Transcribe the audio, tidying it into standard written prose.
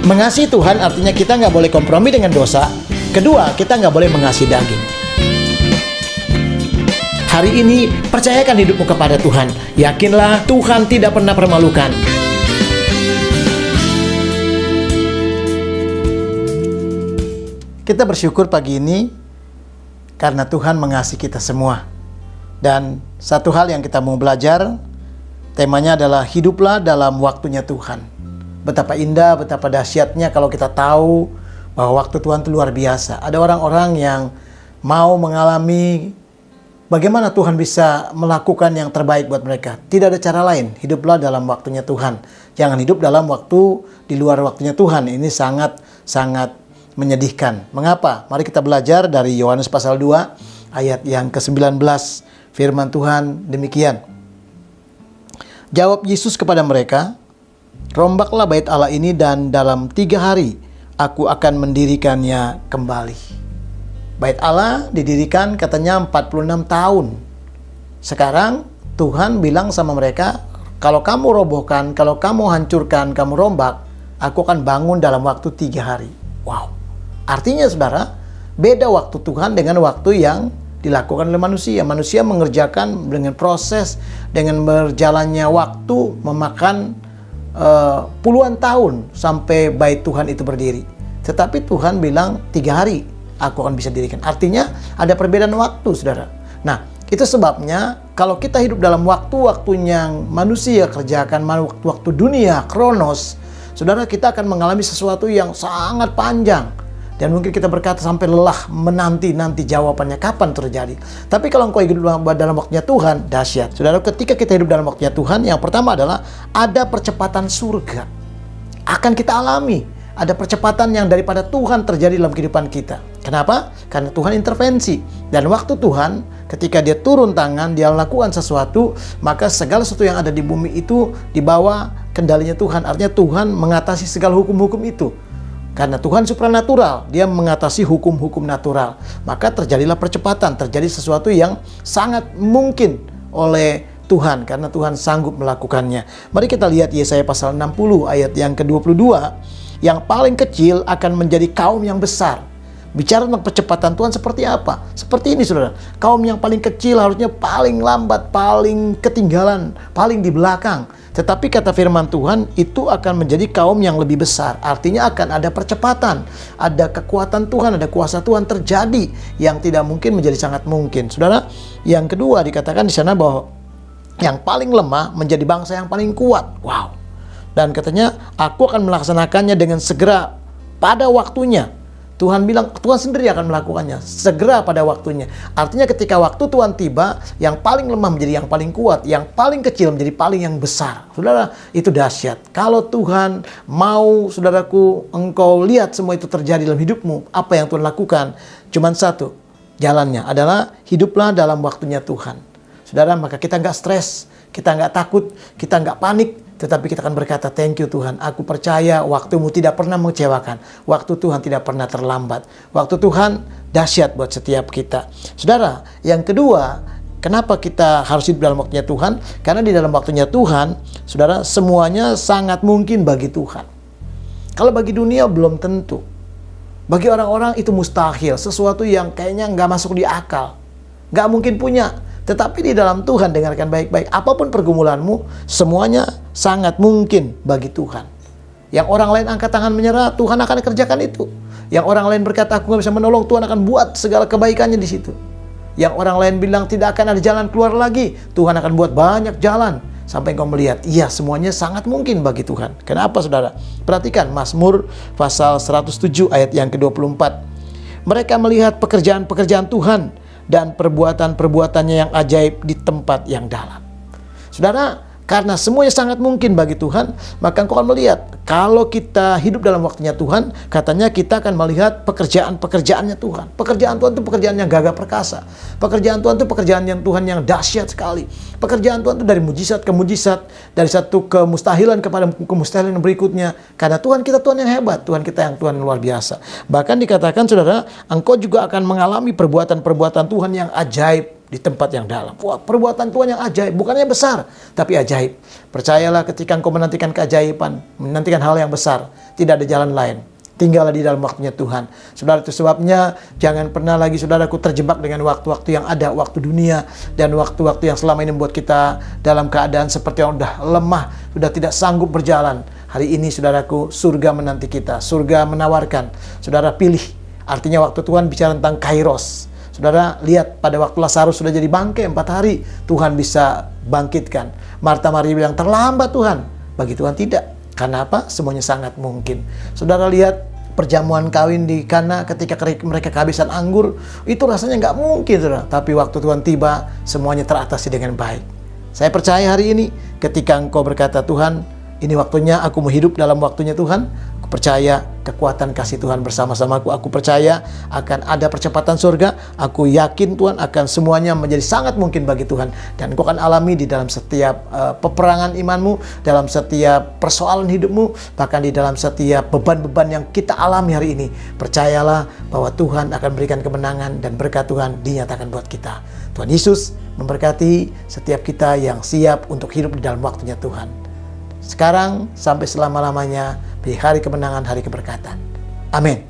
Mengasihi Tuhan artinya kita nggak boleh kompromi dengan dosa. Kedua, kita nggak boleh mengasihi daging. Hari ini, percayakan hidupmu kepada Tuhan. Yakinlah Tuhan tidak pernah permalukan. Kita bersyukur pagi ini karena Tuhan mengasihi kita semua. Dan satu hal yang kita mau belajar, temanya adalah hiduplah dalam waktunya Tuhan. Betapa indah, betapa dahsyatnya kalau kita tahu bahwa waktu Tuhan itu luar biasa. Ada orang-orang yang mau mengalami bagaimana Tuhan bisa melakukan yang terbaik buat mereka. Tidak ada cara lain. Hiduplah dalam waktunya Tuhan. Jangan hidup dalam waktu di luar waktunya Tuhan. Ini sangat menyedihkan. Mengapa? Mari kita belajar dari Yohanes pasal 2 ayat yang ke-19. Firman Tuhan demikian. Jawab Yesus kepada mereka, "Rombaklah bait Allah ini dan dalam 3 hari aku akan mendirikannya kembali." Bait Allah didirikan katanya 46 tahun. Sekarang Tuhan bilang sama mereka, kalau kamu robohkan, kalau kamu hancurkan, kamu rombak, aku akan bangun dalam waktu 3 hari. Wow. Artinya saudara, beda waktu Tuhan dengan waktu yang dilakukan oleh manusia. Manusia mengerjakan dengan proses, dengan berjalannya waktu, memakan puluhan tahun sampai bait Tuhan itu berdiri. Tetapi Tuhan bilang 3 hari aku akan bisa dirikan. Artinya ada perbedaan waktu, saudara. Nah, itu sebabnya kalau kita hidup dalam waktu-waktu yang manusia kerjakan, waktu dunia, kronos, saudara, kita akan mengalami sesuatu yang sangat panjang. Dan mungkin kita berkata sampai lelah menanti jawabannya kapan terjadi. Tapi kalau engkau hidup dalam waktunya Tuhan, dahsyat. Saudara, ketika kita hidup dalam waktunya Tuhan, yang pertama adalah ada percepatan surga. Akan kita alami. Ada percepatan yang daripada Tuhan terjadi dalam kehidupan kita. Kenapa? Karena Tuhan intervensi. Dan waktu Tuhan, ketika dia turun tangan, dia lakukan sesuatu, maka segala sesuatu yang ada di bumi itu dibawa kendalinya Tuhan. Artinya Tuhan mengatasi segala hukum-hukum itu. Karena Tuhan supranatural, dia mengatasi hukum-hukum natural. Maka terjadilah percepatan, terjadi sesuatu yang sangat mungkin oleh Tuhan. Karena Tuhan sanggup melakukannya. Mari kita lihat Yesaya pasal 60 ayat yang ke-22. Yang paling kecil akan menjadi kaum yang besar. Bicara tentang percepatan Tuhan seperti apa? Seperti ini saudara. Kaum yang paling kecil harusnya paling lambat, paling ketinggalan, paling di belakang. Tetapi kata firman Tuhan, itu akan menjadi kaum yang lebih besar. Artinya akan ada percepatan. Ada kekuatan Tuhan, ada kuasa Tuhan terjadi. Yang tidak mungkin menjadi sangat mungkin. Saudara, yang kedua dikatakan di sana bahwa yang paling lemah menjadi bangsa yang paling kuat. Wow. Dan katanya, aku akan melaksanakannya dengan segera pada waktunya. Tuhan bilang, Tuhan sendiri akan melakukannya segera pada waktunya. Artinya ketika waktu Tuhan tiba, yang paling lemah menjadi yang paling kuat, yang paling kecil menjadi paling yang besar. Saudara, itu dahsyat. Kalau Tuhan mau, saudaraku, engkau lihat semua itu terjadi dalam hidupmu, apa yang Tuhan lakukan? Cuman satu, jalannya adalah hiduplah dalam waktunya Tuhan. Saudara, maka kita nggak stres, kita nggak takut, kita nggak panik. Tetapi kita akan berkata, thank you Tuhan, aku percaya waktumu tidak pernah mengecewakan. Waktu Tuhan tidak pernah terlambat. Waktu Tuhan dahsyat buat setiap kita. Saudara, yang kedua, kenapa kita harus hidup dalam waktunya Tuhan? Karena di dalam waktunya Tuhan, saudara, semuanya sangat mungkin bagi Tuhan. Kalau bagi dunia belum tentu. Bagi orang-orang itu mustahil, sesuatu yang kayaknya nggak masuk di akal. Nggak mungkin punya. Tetapi di dalam Tuhan, dengarkan baik-baik, apapun pergumulanmu, semuanya sangat mungkin bagi Tuhan. Yang orang lain angkat tangan menyerah, Tuhan akan kerjakan itu. Yang orang lain berkata, aku nggak bisa menolong, Tuhan akan buat segala kebaikannya di situ. Yang orang lain bilang, tidak akan ada jalan keluar lagi, Tuhan akan buat banyak jalan. Sampai engkau melihat, iya semuanya sangat mungkin bagi Tuhan. Kenapa saudara? Perhatikan Mazmur pasal 107 ayat yang ke-24. Mereka melihat pekerjaan-pekerjaan Tuhan dan perbuatan-perbuatannya yang ajaib di tempat yang dalam. Saudara, karena semuanya sangat mungkin bagi Tuhan, maka engkau akan melihat, kalau kita hidup dalam waktunya Tuhan, katanya kita akan melihat pekerjaan-pekerjaannya Tuhan. Pekerjaan Tuhan itu pekerjaan yang gagah perkasa. Pekerjaan Tuhan itu pekerjaan yang Tuhan yang dahsyat sekali. Pekerjaan Tuhan itu dari mujizat ke mujizat, dari satu kemustahilan kepada kemustahilan yang berikutnya. Karena Tuhan kita Tuhan yang hebat, Tuhan kita yang Tuhan yang luar biasa. Bahkan dikatakan saudara, engkau juga akan mengalami perbuatan-perbuatan Tuhan yang ajaib di tempat yang dalam. Wah, perbuatan Tuhan yang ajaib, bukannya besar, tapi ajaib. Percayalah ketika engkau menantikan keajaiban, menantikan hal yang besar, tidak ada jalan lain. Tinggallah di dalam waktunya Tuhan. Saudara, itu sebabnya jangan pernah lagi saudaraku terjebak dengan waktu-waktu yang ada, waktu dunia, dan waktu-waktu yang selama ini membuat kita dalam keadaan seperti yang sudah lemah, sudah tidak sanggup berjalan. Hari ini saudaraku, surga menanti kita, surga menawarkan. Saudara pilih, artinya waktu Tuhan bicara tentang kairos. Saudara lihat pada waktu Lazarus sudah jadi bangkai 4 hari, Tuhan bisa bangkitkan. Marta Maria bilang, terlambat Tuhan. Bagi Tuhan tidak. Karena apa? Semuanya sangat mungkin. Saudara lihat perjamuan kawin di Kana ketika mereka kehabisan anggur. Itu rasanya nggak mungkin, saudara. Tapi waktu Tuhan tiba, semuanya teratasi dengan baik. Saya percaya hari ini ketika engkau berkata, Tuhan, ini waktunya aku mau hidup dalam waktunya Tuhan. Aku percaya kekuatan kasih Tuhan bersama-samaku. Aku percaya akan ada percepatan surga. Aku yakin Tuhan akan semuanya menjadi sangat mungkin bagi Tuhan. Dan engkau akan alami di dalam setiap peperangan imanmu, dalam setiap persoalan hidupmu, bahkan di dalam setiap beban-beban yang kita alami hari ini. Percayalah bahwa Tuhan akan berikan kemenangan dan berkat Tuhan dinyatakan buat kita. Tuhan Yesus memberkati setiap kita yang siap untuk hidup di dalam waktunya Tuhan. Sekarang sampai selama-lamanya, di hari kemenangan, hari keberkatan. Amin.